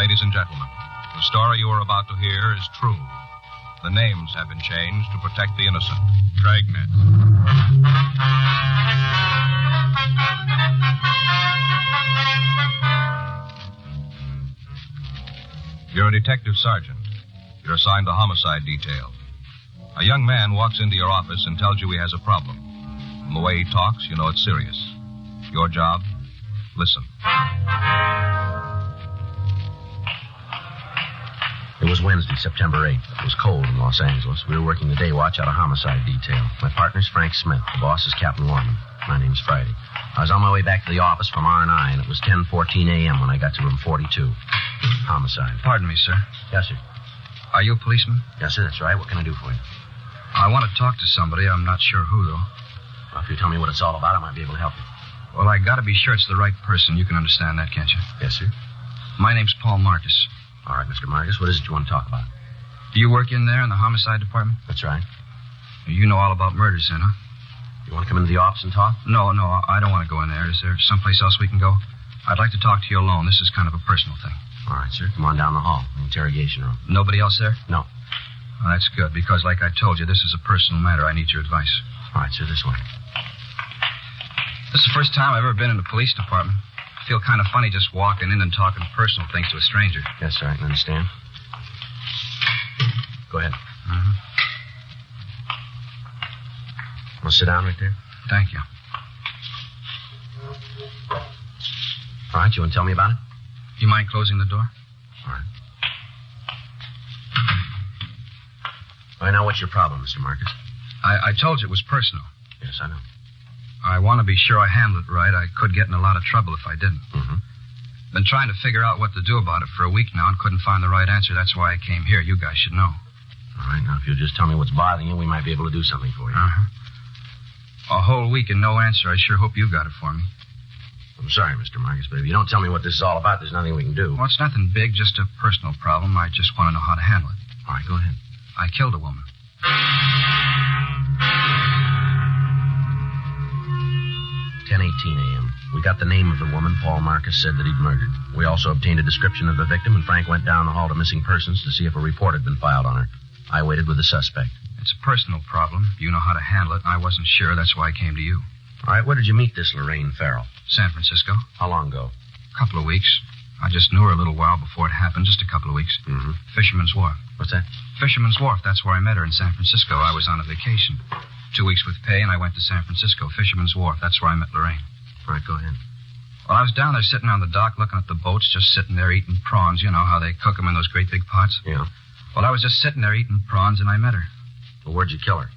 ladies and gentlemen. The story you are about to hear is true. The names have been changed to protect the innocent. Dragnet. You're a detective sergeant. You're assigned the homicide detail. A young man walks into your office and tells you he has a problem. From the way he talks, you know it's serious. Your job? Listen. It was Wednesday, September 8th. It was cold in Los Angeles. We were working the day watch out of homicide detail. My partner's Frank Smith. The boss is Captain Lorman. My name's Friday. I was on my way back to the office from R&I, and it was 10:14 a.m. when I got to room 42. Homicide. Pardon me, sir. Yes, sir. Are you a policeman? Yes, sir, that's right. What can I do for you? I want to talk to somebody. I'm not sure who, though. Well, if you tell me what it's all about, I might be able to help you. Well, I got to be sure it's the right person. You can understand that, can't you? Yes, sir. My name's Paul Marcus. All right, Mr. Marcus, what is it you want to talk about? Do you work in there in the homicide department? That's right. You know all about murders, then, huh? You want to come into the office and talk? No, I don't want to go in there. Is there someplace else we can go? I'd like to talk to you alone. This is kind of a personal thing. All right, sir. Come on down the hall. The interrogation room. Nobody else there? No. Well, that's good, because like I told you, this is a personal matter. I need your advice. All right, sir, this way. This is the first time I've ever been in the police department. I feel kind of funny just walking in and talking personal things to a stranger. Yes, sir, I can understand. Go ahead. Mm-hmm. Want to sit down right there? Thank you. All right, you want to tell me about it? You mind closing the door? All right. All right, now what's your problem, Mr. Marcus? I told you it was personal. Yes, I know. I want to be sure I handle it right. I could get in a lot of trouble if I didn't. Mm-hmm. Been trying to figure out what to do about it for a week now and couldn't find the right answer. That's why I came here. You guys should know. All right, now if you'll just tell me what's bothering you, we might be able to do something for you. Uh-huh. A whole week and no answer. I sure hope you got it for me. I'm sorry, Mr. Marcus, but if you don't tell me what this is all about, there's nothing we can do. Well, it's nothing big, just a personal problem. I just want to know how to handle it. All right, go ahead. I killed a woman. 10:18 a.m. We got the name of the woman Paul Marcus said that he'd murdered. We also obtained a description of the victim, and Frank went down the hall to missing persons to see if a report had been filed on her. I waited with the suspect. It's a personal problem. You know how to handle it. I wasn't sure. That's why I came to you. All right, where did you meet this Lorraine Farrell? San Francisco. How long ago? A couple of weeks. I just knew her a little while before it happened, just a couple of weeks. Mm-hmm. Fisherman's Wharf. What's that? Fisherman's Wharf. That's where I met her in San Francisco. I was on a vacation. 2 weeks with pay, and I went to San Francisco. Fisherman's Wharf. That's where I met Lorraine. All right, go ahead. Well, I was down there sitting on the dock looking at the boats, just sitting there eating prawns. You know how they cook them in those great big pots? Yeah. Well, I was just sitting there eating prawns, and I met her. Well, where'd you kill her?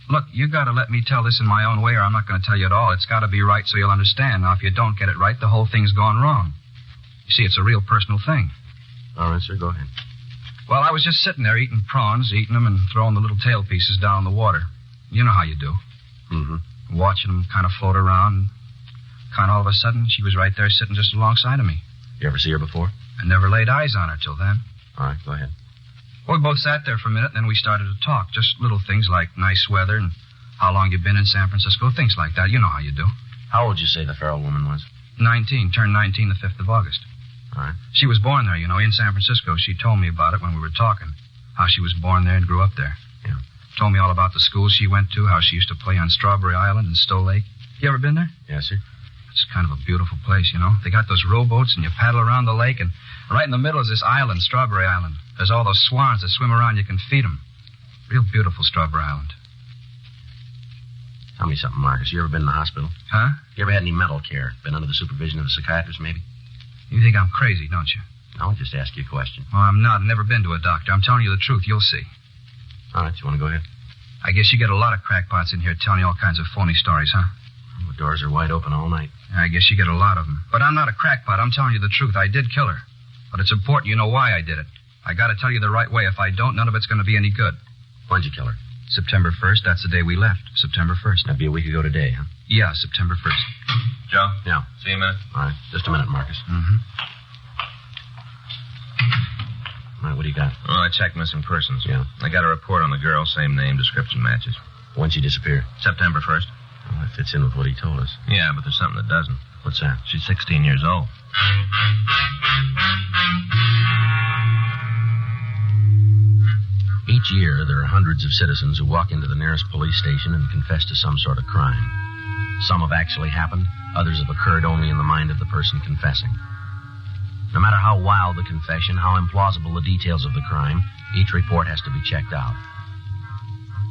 Look, you got to let me tell this in my own way, or I'm not going to tell you at all. It's got to be right so you'll understand. Now, if you don't get it right, the whole thing's gone wrong. You see, it's a real personal thing. All right, sir, go ahead. Well, I was just sitting there eating prawns, eating them, and throwing the little tail pieces down in the water. You know how you do. Mm-hmm. Watching them kind of float around. Kind of all of a sudden, she was right there sitting just alongside of me. You ever see her before? I never laid eyes on her till then. All right, go ahead. Well, we both sat there for a minute, and then we started to talk. Just little things like nice weather and how long you've been in San Francisco, things like that. You know how you do. How old did you say the Farrell woman was? 19. Turned 19 the 5th of August. All right. She was born there, you know, in San Francisco. She told me about it when we were talking, how she was born there and grew up there. Yeah. Told me all about the school she went to, how she used to play on Strawberry Island and Stowe Lake. You ever been there? Yes, sir. It's kind of a beautiful place, you know. They got those rowboats, and you paddle around the lake, and right in the middle is this island, Strawberry Island. There's all those swans that swim around. You can feed them. Real beautiful, Strawberry Island. Tell me something, Marcus. You ever been in the hospital? Huh? You ever had any mental care? Been under the supervision of a psychiatrist, maybe? You think I'm crazy, don't you? I'll just ask you a question. Well, I'm not. I've never been to a doctor. I'm telling you the truth. You'll see. All right, you want to go ahead? I guess you get a lot of crackpots in here telling you all kinds of phony stories, huh? The doors are wide open all night. I guess you get a lot of them. But I'm not a crackpot. I'm telling you the truth. I did kill her. But it's important you know why I did it. I got to tell you the right way. If I don't, none of it's going to be any good. When'd you kill her? September 1st. That's the day we left. September 1st. That'd be a week ago today, huh? Yeah, September 1st. Joe? Yeah. See you in a minute. All right. Just a minute, Marcus. Mm-hmm. All right, what do you got? Well, I checked missing persons. Yeah. I got a report on the girl, same name, description matches. When'd she disappear? September 1st. Well, that fits in with what he told us. Yeah, but there's something that doesn't. What's that? She's 16 years old. Each year, there are hundreds of citizens who walk into the nearest police station and confess to some sort of crime. Some have actually happened, others have occurred only in the mind of the person confessing. No matter how wild the confession, how implausible the details of the crime, each report has to be checked out.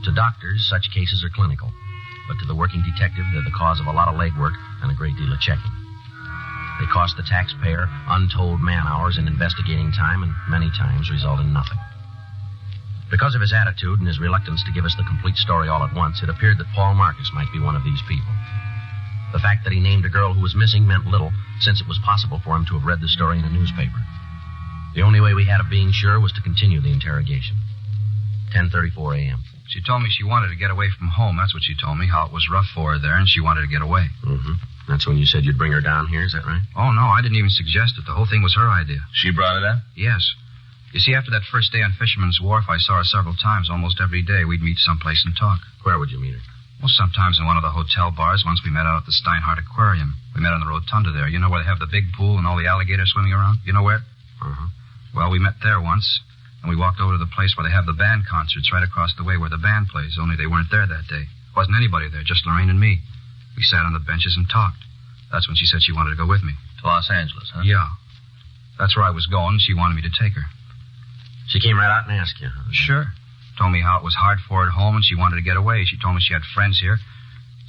To doctors, such cases are clinical, but to the working detective, they're the cause of a lot of legwork and a great deal of checking. They cost the taxpayer untold man-hours and investigating time, and many times result in nothing. Because of his attitude and his reluctance to give us the complete story all at once, it appeared that Paul Marcus might be one of these people. The fact that he named a girl who was missing meant little, since it was possible for him to have read the story in a newspaper. The only way we had of being sure was to continue the interrogation. 10:34 a.m. She told me she wanted to get away from home. That's what she told me, how it was rough for her there, and she wanted to get away. Mm-hmm. That's when you said you'd bring her down here, is that right? Oh, no, I didn't even suggest it. The whole thing was her idea. She brought it up? Yes. You see, after that first day on Fisherman's Wharf, I saw her several times. Almost every day we'd meet someplace and talk. Where would you meet her? Well, sometimes in one of the hotel bars. Once we met out at the Steinhardt Aquarium. We met on the rotunda there. You know where they have the big pool and all the alligators swimming around? You know where? Uh-huh. Well, we met there once, and we walked over to the place where they have the band concerts right across the way where the band plays, only they weren't there that day. Wasn't anybody there, just Lorraine and me. We sat on the benches and talked. That's when she said she wanted to go with me. To Los Angeles, huh? Yeah. That's where I was going, and she wanted me to take her. She came right out and asked you. Sure. Told me how it was hard for her at home, and she wanted to get away. She told me she had friends here.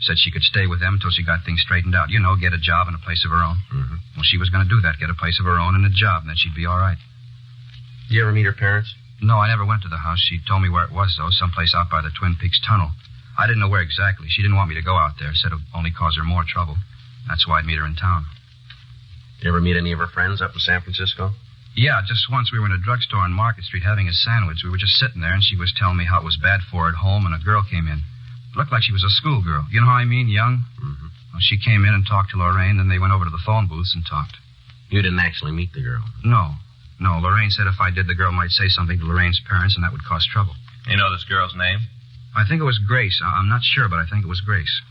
Said she could stay with them until she got things straightened out. You know, get a job and a place of her own. Mm-hmm. Well, she was going to do that, get a place of her own and a job, and then she'd be all right. Did you ever meet her parents? No, I never went to the house. She told me where it was, though, someplace out by the Twin Peaks Tunnel. I didn't know where exactly. She didn't want me to go out there. Said it would only cause her more trouble. That's why I'd meet her in town. You ever meet any of her friends up in San Francisco? Yeah, just once we were in a drugstore on Market Street having a sandwich. We were just sitting there, and she was telling me how it was bad for her at home, and a girl came in. Looked like she was a schoolgirl. You know how I mean, young? Mm-hmm. Well, she came in and talked to Lorraine, then they went over to the phone booths and talked. You didn't actually meet the girl? No. Lorraine said if I did, the girl might say something to Lorraine's parents, and that would cause trouble. You know this girl's name? I think it was Grace. I'm not sure, but I think it was Grace.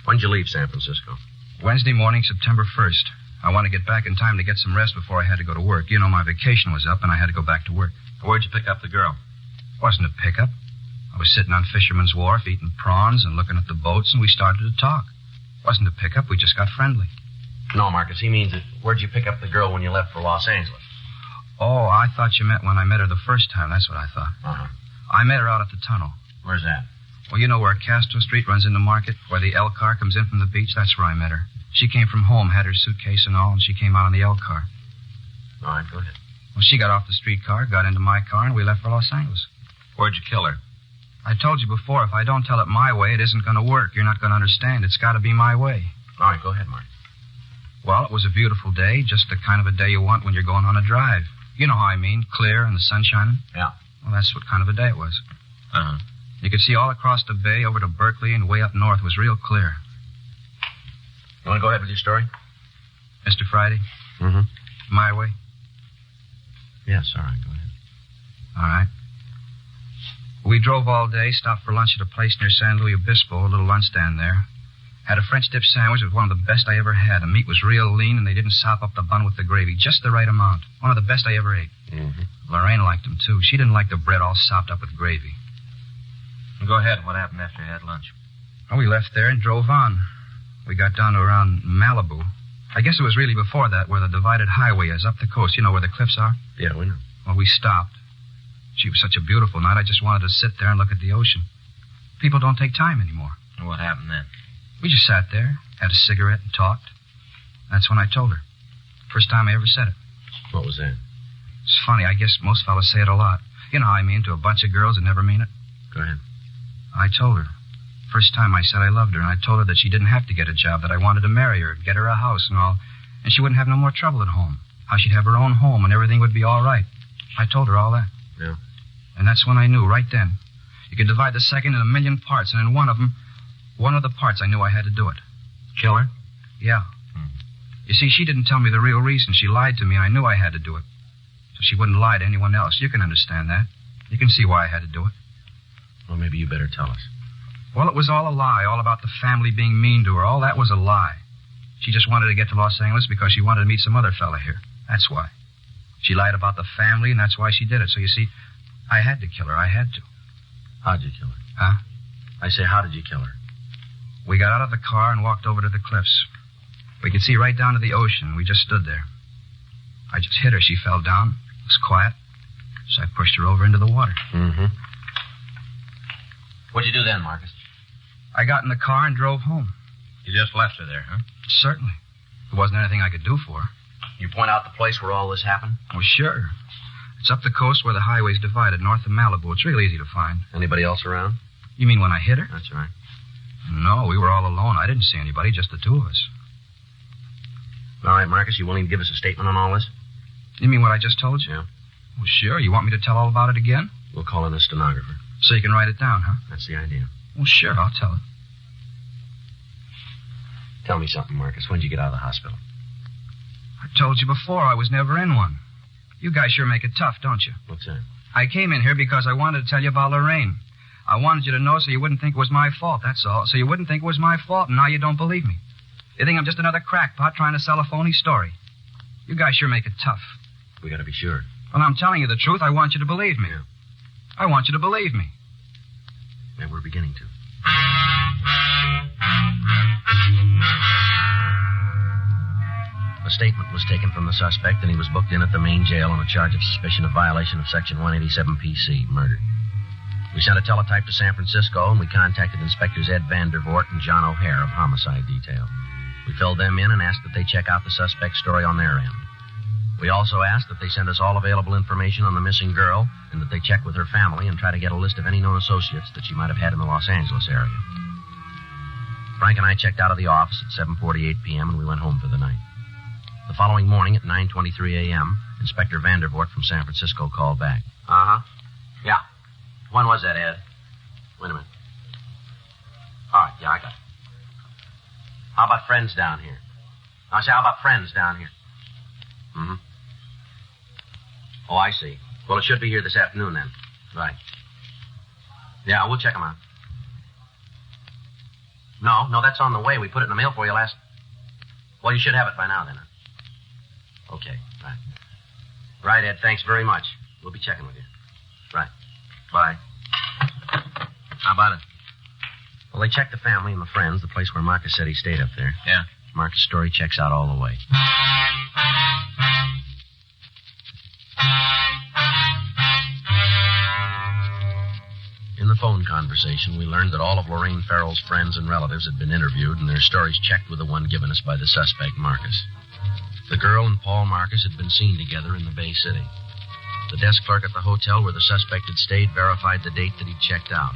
When'd you leave San Francisco? Wednesday morning, September 1st. I wanted to get back in time to get some rest before I had to go to work. You know, my vacation was up, and I had to go back to work. Where'd you pick up the girl? It wasn't a pickup. I was sitting on Fisherman's Wharf eating prawns and looking at the boats, and we started to talk. It wasn't a pickup. We just got friendly. No, Marcus, he means that where'd you pick up the girl when you left for Los Angeles? Oh, I thought you meant when I met her the first time. That's what I thought. Uh-huh. I met her out at the tunnel. Where's that? Well, you know where Castro Street runs into Market, where the L car comes in from the beach? That's where I met her. She came from home, had her suitcase and all, and she came out on the L car. All right, go ahead. Well, she got off the streetcar, got into my car, and we left for Los Angeles. Where'd you kill her? I told you before, if I don't tell it my way, it isn't going to work. You're not going to understand. It's got to be my way. All right, go ahead, Mark. Well, it was a beautiful day, just the kind of a day you want when you're going on a drive. You know how I mean, clear and the sun shining. Yeah. Well, that's what kind of a day it was. Uh-huh. You could see all across the bay over to Berkeley and way up north was real clear. You want to go ahead with your story? Mr. Friday? Mm-hmm. My way? Yes, all right, go ahead. All right. We drove all day, stopped for lunch at a place near San Luis Obispo, a little lunch stand there. Had a French dip sandwich. It was one of the best I ever had. The meat was real lean, and they didn't sop up the bun with the gravy. Just the right amount. One of the best I ever ate. Mm-hmm. Lorraine liked them, too. She didn't like the bread all sopped up with gravy. Well, go ahead. What happened after you had lunch? Well, we left there and drove on. We got down to around Malibu. I guess it was really before that where the divided highway is, up the coast. You know where the cliffs are? Yeah, we know. Well, we stopped. Gee, it was such a beautiful night. I just wanted to sit there and look at the ocean. People don't take time anymore. And what happened then? We just sat there, had a cigarette, and talked. That's when I told her. First time I ever said it. What was that? It's funny. I guess most fellas say it a lot. You know how I mean, to a bunch of girls that never mean it. Go ahead. I told her. First time I said I loved her, and I told her that she didn't have to get a job, that I wanted to marry her, get her a house and all, and she wouldn't have no more trouble at home. How she'd have her own home and everything would be all right. I told her all that. Yeah. And that's when I knew, right then. You could divide the second in a million parts, and in one of the parts I knew I had to do it. Kill her? Yeah. You see, she didn't tell me the real reason. She lied to me, and I knew I had to do it. So she wouldn't lie to anyone else. You can understand that. You can see why I had to do it. Well, maybe you better tell us. Well, it was all a lie, all about the family being mean to her. All that was a lie. She just wanted to get to Los Angeles because she wanted to meet some other fella here. That's why. She lied about the family, and that's why she did it. So you see, I had to kill her. I had to. How'd you kill her? Huh? I say, how did you kill her? We got out of the car and walked over to the cliffs. We could see right down to the ocean. We just stood there. I just hit her. She fell down. It was quiet. So I pushed her over into the water. Mm-hmm. What'd you do then, Marcus? I got in the car and drove home. You just left her there, huh? Certainly. There wasn't anything I could do for her. You point out the place where all this happened? Well, sure. It's up the coast where the highway's divided, north of Malibu. It's real easy to find. Anybody else around? You mean when I hit her? That's right. No, we were all alone. I didn't see anybody, just the two of us. All right, Marcus, you willing to give us a statement on all this? You mean what I just told you? Yeah. Well, sure. You want me to tell all about it again? We'll call in a stenographer. So you can write it down, huh? That's the idea. Well, sure, I'll tell it. Tell me something, Marcus. When did you get out of the hospital? I told you before I was never in one. You guys sure make it tough, don't you? What's that? I came in here because I wanted to tell you about Lorraine. I wanted you to know so you wouldn't think it was my fault, that's all. So you wouldn't think it was my fault, and now you don't believe me. You think I'm just another crackpot trying to sell a phony story. You guys sure make it tough. We gotta be sure. Well, I'm telling you the truth. I want you to believe me. Yeah. I want you to believe me. And we're beginning to. A statement was taken from the suspect, and he was booked in at the main jail on a charge of suspicion of violation of Section 187 PC, murder. We sent a teletype to San Francisco, and we contacted Inspectors Ed Vandervoort and John O'Hare of Homicide Detail. We filled them in and asked that they check out the suspect's story on their end. We also asked that they send us all available information on the missing girl and that they check with her family and try to get a list of any known associates that she might have had in the Los Angeles area. Frank and I checked out of the office at 7:48 p.m. and we went home for the night. The following morning at 9:23 a.m., Inspector Vandervoort from San Francisco called back. Uh-huh. Yeah. When was that, Ed? Wait a minute. All right, yeah, I got it. How about friends down here? I say, how about friends down here? Mm-hmm. Oh, I see. Well, it should be here this afternoon, then. Right. Yeah, we'll check them out. No, that's on the way. We put it in the mail for you last... Well, you should have it by now, then. Okay, right. Right, Ed, thanks very much. We'll be checking with you. Right. Bye. How about it? Well, they checked the family and the friends, the place where Marcus said he stayed up there. Yeah. Marcus' story checks out all the way. In the phone conversation, we learned that all of Lorraine Farrell's friends and relatives had been interviewed and their stories checked with the one given us by the suspect, Marcus. The girl and Paul Marcus had been seen together in the Bay City. The desk clerk at the hotel where the suspect had stayed verified the date that he'd checked out.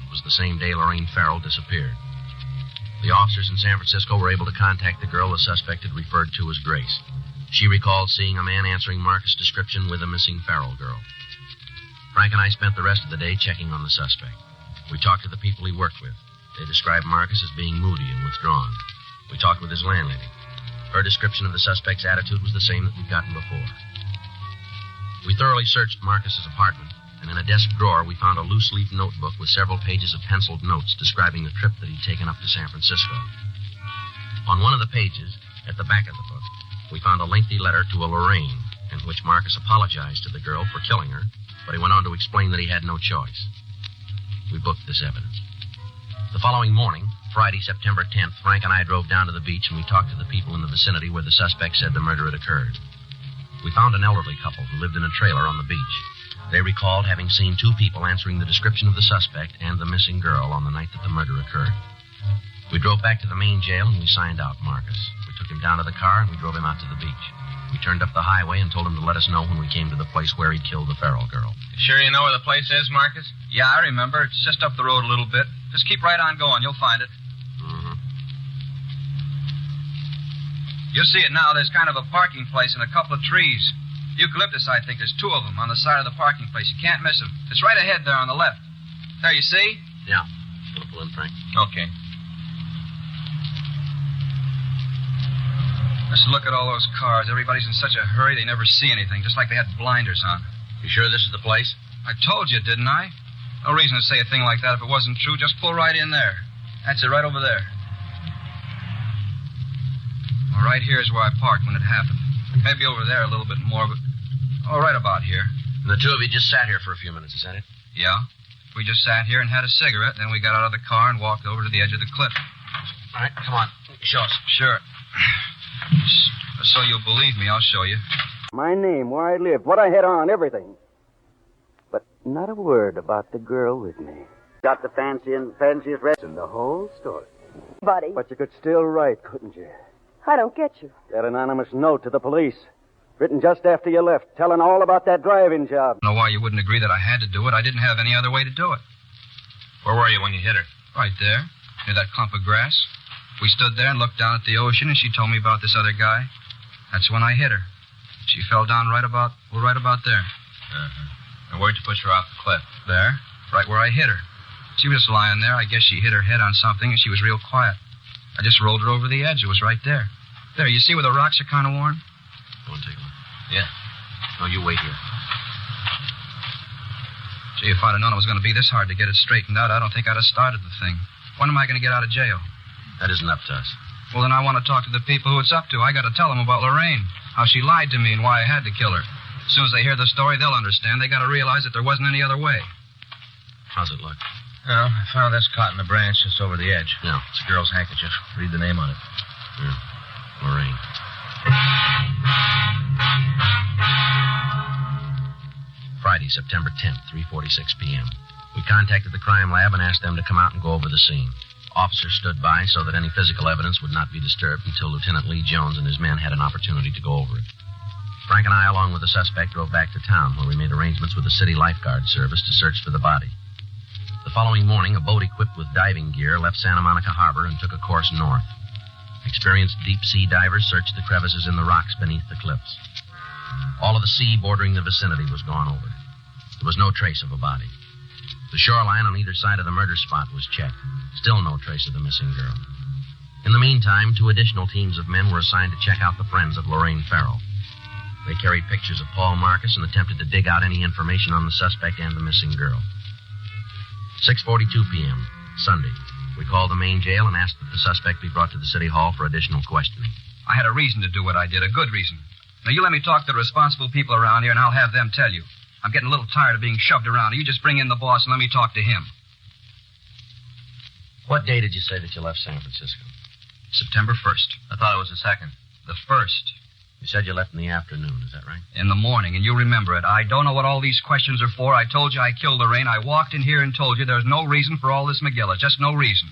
It was the same day Lorraine Farrell disappeared. The officers in San Francisco were able to contact the girl the suspect had referred to as Grace. She recalled seeing a man answering Marcus' description with a missing Farrell girl. Frank and I spent the rest of the day checking on the suspect. We talked to the people he worked with. They described Marcus as being moody and withdrawn. We talked with his landlady. Her description of the suspect's attitude was the same that we'd gotten before. We thoroughly searched Marcus's apartment, and in a desk drawer we found a loose-leaf notebook with several pages of penciled notes describing the trip that he'd taken up to San Francisco. On one of the pages, at the back of the book, we found a lengthy letter to a Lorraine, in which Marcus apologized to the girl for killing her, but he went on to explain that he had no choice. We booked this evidence. The following morning, Friday, September 10th, Frank and I drove down to the beach and we talked to the people in the vicinity where the suspect said the murder had occurred. We found an elderly couple who lived in a trailer on the beach. They recalled having seen two people answering the description of the suspect and the missing girl on the night that the murder occurred. We drove back to the main jail and we signed out Marcus. We took him down to the car and we drove him out to the beach. We turned up the highway and told him to let us know when we came to the place where he'd killed the Farrell girl. Sure you know where the place is, Marcus? Yeah, I remember. It's just up the road a little bit. Just keep right on going. You'll find it. Mm-hmm. You'll see it now. There's kind of a parking place and a couple of trees. Eucalyptus, I think. There's two of them on the side of the parking place. You can't miss them. It's right ahead there on the left. There, you see? Yeah. Gonna pull in, Frank. Okay. Just look at all those cars. Everybody's in such a hurry they never see anything, just like they had blinders on. You sure this is the place? I told you, didn't I? No reason to say a thing like that if it wasn't true. Just pull right in there. That's it, right over there. Well, right here is where I parked when it happened. Maybe over there a little bit more, but... Oh, right about here. And the two of you just sat here for a few minutes, is that it? Yeah. We just sat here and had a cigarette, then we got out of the car and walked over to the edge of the cliff. All right, come on. Show us. Sure. So you'll believe me, I'll show you. My name, where I lived, what I had on, everything. But not a word about the girl with me. Got the fanciest rest in the whole story. Buddy. But you could still write, couldn't you? I don't get you. That anonymous note to the police, written just after you left, telling all about that driving job. I don't know why you wouldn't agree that I had to do it. I didn't have any other way to do it. Where were you when you hit her? Right there, near that clump of grass. We stood there and looked down at the ocean, and she told me about this other guy. That's when I hit her. She fell down right about there. Uh-huh. And where'd you push her off the cliff? There, right where I hit her. She was lying there. I guess she hit her head on something, and she was real quiet. I just rolled her over the edge. It was right there. There, you see where the rocks are kind of worn? Go and take a look. Yeah. No, you wait here. Gee, if I'd have known it was going to be this hard to get it straightened out, I don't think I'd have started the thing. When am I going to get out of jail? That isn't up to us. Well, then I want to talk to the people who it's up to. I got to tell them about Lorraine, how she lied to me and why I had to kill her. As soon as they hear the story, they'll understand. They got to realize that there wasn't any other way. How's it look? Well, I found this caught in a branch just over the edge. Yeah. It's a girl's handkerchief. Read the name on it. Here. Lorraine. Friday, September 10th, 3:46 p.m. We contacted the crime lab and asked them to come out and go over the scene. Officers stood by so that any physical evidence would not be disturbed until Lieutenant Lee Jones and his men had an opportunity to go over it. Frank and I, along with the suspect, drove back to town where we made arrangements with the city lifeguard service to search for the body. The following morning, a boat equipped with diving gear left Santa Monica Harbor and took a course north. Experienced deep-sea divers searched the crevices in the rocks beneath the cliffs. All of the sea bordering the vicinity was gone over. There was no trace of a body. The shoreline on either side of the murder spot was checked. Still no trace of the missing girl. In the meantime, 2 additional teams of men were assigned to check out the friends of Lorraine Farrell. They carried pictures of Paul Marcus and attempted to dig out any information on the suspect and the missing girl. 6:42 p.m., Sunday. We called the main jail and asked that the suspect be brought to the city hall for additional questioning. I had a reason to do what I did, a good reason. Now, you let me talk to the responsible people around here, and I'll have them tell you. I'm getting a little tired of being shoved around. You just bring in the boss and let me talk to him. What day did you say that you left San Francisco? September 1st. I thought it was the 2nd. The 1st. You said you left in the afternoon, is that right? In the morning, and you remember it. I don't know what all these questions are for. I told you I killed Lorraine. I walked in here and told you there's no reason for all this McGilla. Just no reason.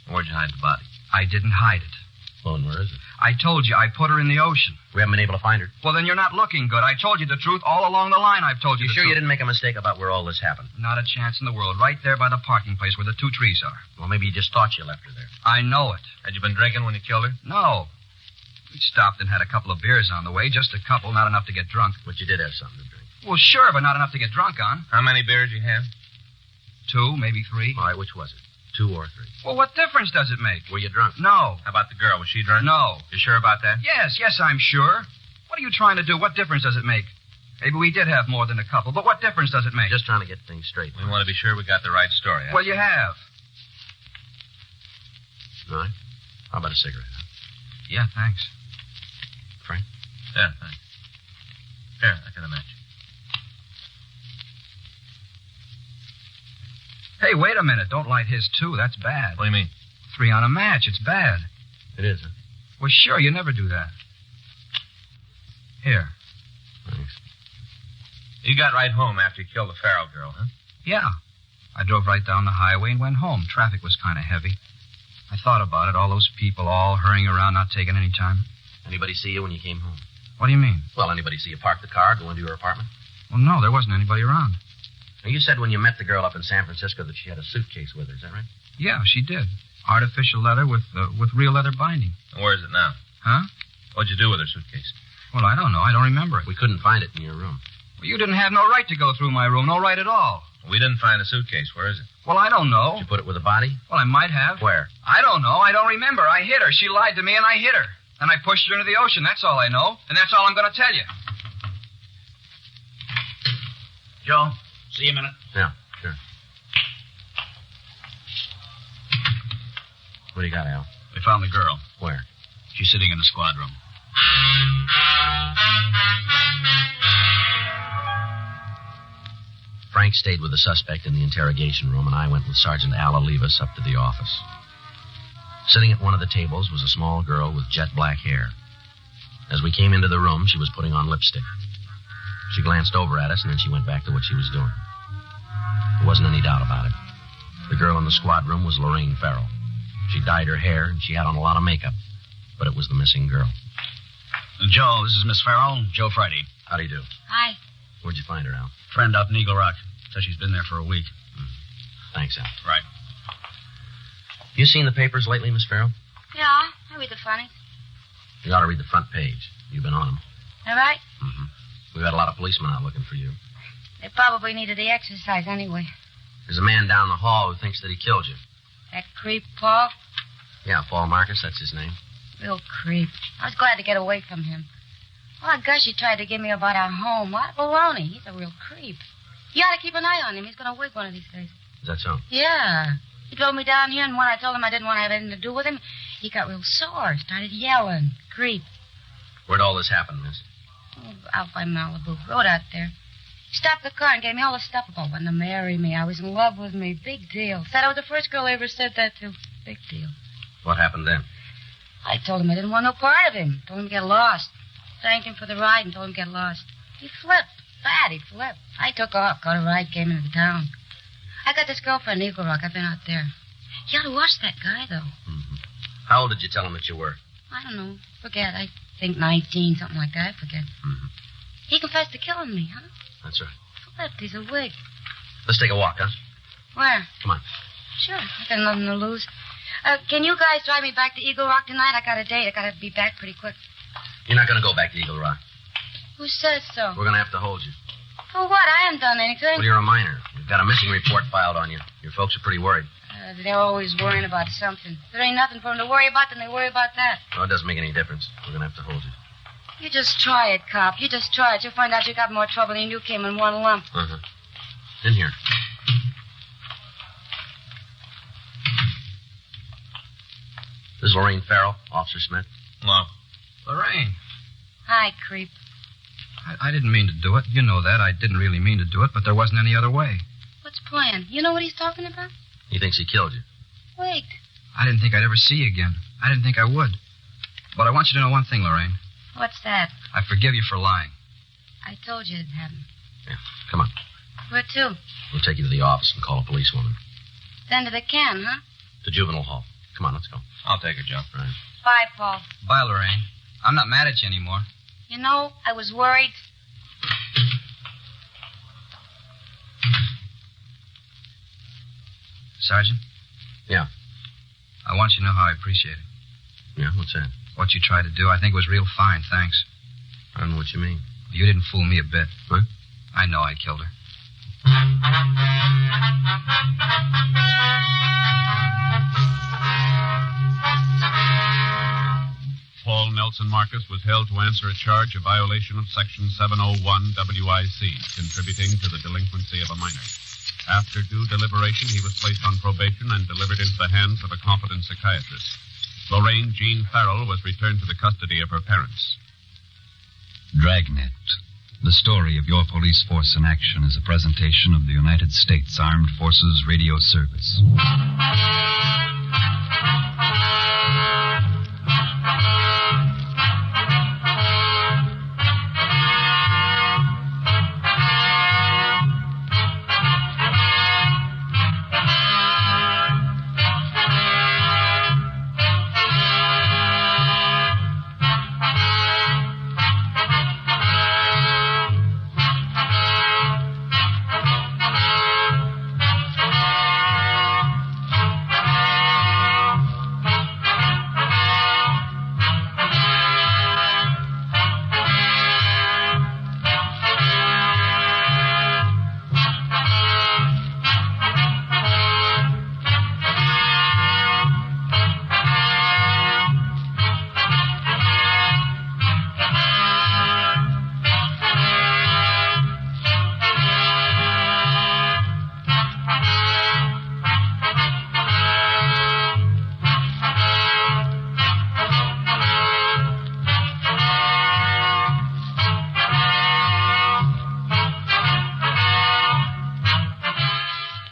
Where'd you hide the body? I didn't hide it. Well, and where is it? I told you I put her in the ocean. We haven't been able to find her. Well, then you're not looking good. I told you the truth all along the line. I've told you the sure truth. You didn't make a mistake about where all this happened? Not a chance in the world. Right there by the parking place where the 2 trees are. Well, maybe you just thought you left her there. I know it. Had you been drinking when you killed her? No. We stopped and had a couple of beers on the way. Just a couple, not enough to get drunk. But you did have something to drink. Well, sure, but not enough to get drunk on. How many beers you had? 2, maybe 3. All right, which was it? 2 or 3? Well, what difference does it make? Were you drunk? No. How about the girl? Was she drunk? No. You sure about that? Yes, I'm sure. What are you trying to do? What difference does it make? Maybe we did have more than a couple, but what difference does it make? Just trying to get things straight. We want to be sure we got the right story. Well, you have. All right. How about a cigarette? Yeah, thanks. Frank? Yeah, thanks. Here, I got a match. Hey, wait a minute. Don't light his, too. That's bad. What do you mean? 3 on a match. It's bad. It is, huh? Well, sure, you never do that. Here. Thanks. You got right home after you killed the Farrell girl, huh? Yeah. I drove right down the highway and went home. Traffic was kind of heavy. I thought about it. All those people all hurrying around, not taking any time. Anybody see you when you came home? What do you mean? Well, anybody see you park the car, go into your apartment? Well, no, there wasn't anybody around. Now, you said when you met the girl up in San Francisco that she had a suitcase with her. Is that right? Yeah, she did. Artificial leather with real leather binding. And where is it now? Huh? What'd you do with her suitcase? Well, I don't know. I don't remember it. We couldn't find it in your room. Well, you didn't have no right to go through my room. No right at all. We didn't find the suitcase. Where is it? Well, I don't know. Did you put it with a body? Well, I might have. Where? I don't know. I don't remember. I hit her. She lied to me, and I hit her. And I pushed her into the ocean. That's all I know. And that's all I'm going to tell you. Joe, see you a minute. Yeah, sure. What do you got, Al? We found the girl. Where? She's sitting in the squad room. Frank stayed with the suspect in the interrogation room, and I went with Sergeant Al Olivas up to the office. Sitting at one of the tables was a small girl with jet black hair. As we came into the room, she was putting on lipstick. She glanced over at us, and then she went back to what she was doing. There wasn't any doubt about it. The girl in the squad room was Lorraine Farrell. She dyed her hair, and she had on a lot of makeup. But it was the missing girl. Joe, this is Miss Farrell. Joe Friday. How do you do? Hi. Where'd you find her, Al? Friend up in Eagle Rock. Says she's been there for a week. Thanks, Al. Right. You seen the papers lately, Miss Farrell? Yeah, I read the funnies. You ought to read the front page. You've been on them. All right? Mm-hmm. We've had a lot of policemen out looking for you. They probably needed the exercise anyway. There's a man down the hall who thinks that he killed you. That creep, Paul? Yeah, Paul Marcus, that's his name. Real creep. I was glad to get away from him. Oh, gosh, he tried to give me about our home. What baloney. He's a real creep. You ought to keep an eye on him. He's going to wig one of these days. Is that so? Yeah. He drove me down here, and when I told him I didn't want to have anything to do with him, he got real sore, started yelling. Creep. Where'd all this happen, miss? Oh, out by Malibu. Road out there. He stopped the car and gave me all the stuff about wanting to marry me. I was in love with me. Big deal. Said I was the first girl he ever said that to. Big deal. What happened then? I told him I didn't want no part of him. Told him to get lost. Thanked him for the ride and told him to get lost. He flipped. Bad, he flipped. I took off, got a ride, came into town. I got this girlfriend in Eagle Rock. I've been out there. You ought to watch that guy, though. Mm-hmm. How old did you tell him that you were? I don't know. Forget. I think 19, something like that. I forget. Mm-hmm. He confessed to killing me, huh? That's right. Flipped. He's a wig. Let's take a walk, huh? Where? Come on. Sure. I got nothing to lose. Can you guys drive me back to Eagle Rock tonight? I got a date. I got to be back pretty quick. You're not going to go back to Eagle Rock. Who says so? We're going to have to hold you. For what? I haven't done anything. Well, you're a minor. We've got a missing report filed on you. Your folks are pretty worried. They're always worrying about something. If there ain't nothing for them to worry about, then they worry about that. Well, it doesn't make any difference. We're going to have to hold you. You just try it, cop. You just try it. You'll find out you got more trouble than you came in one lump. Uh-huh. In here. This is Lorraine Farrell, Officer Smith. Hello. Lorraine. Hi, creep. I didn't mean to do it. You know that. I didn't really mean to do it, but there wasn't any other way. What's planned? You know what he's talking about? He thinks he killed you. Wait. I didn't think I'd ever see you again. I didn't think I would. But I want you to know one thing, Lorraine. What's that? I forgive you for lying. I told you it hadn't. Yeah, come on. Where to? We'll take you to the office and call a policewoman. Then to the can, huh? To juvenile hall. Come on, let's go. I'll take her, Joe. Right. Bye, Paul. Bye, Lorraine. I'm not mad at you anymore. You know, I was worried. Sergeant? Yeah. I want you to know how I appreciate it. Yeah, what's that? What you tried to do, I think it was real fine, thanks. I don't know what you mean. You didn't fool me a bit. What? I know I killed her. Paul Nelson Marcus was held to answer a charge of violation of Section 701 WIC, contributing to the delinquency of a minor. After due deliberation, he was placed on probation and delivered into the hands of a competent psychiatrist. Lorraine Jean Farrell was returned to the custody of her parents. Dragnet. The story of your police force in action is a presentation of the United States Armed Forces Radio Service.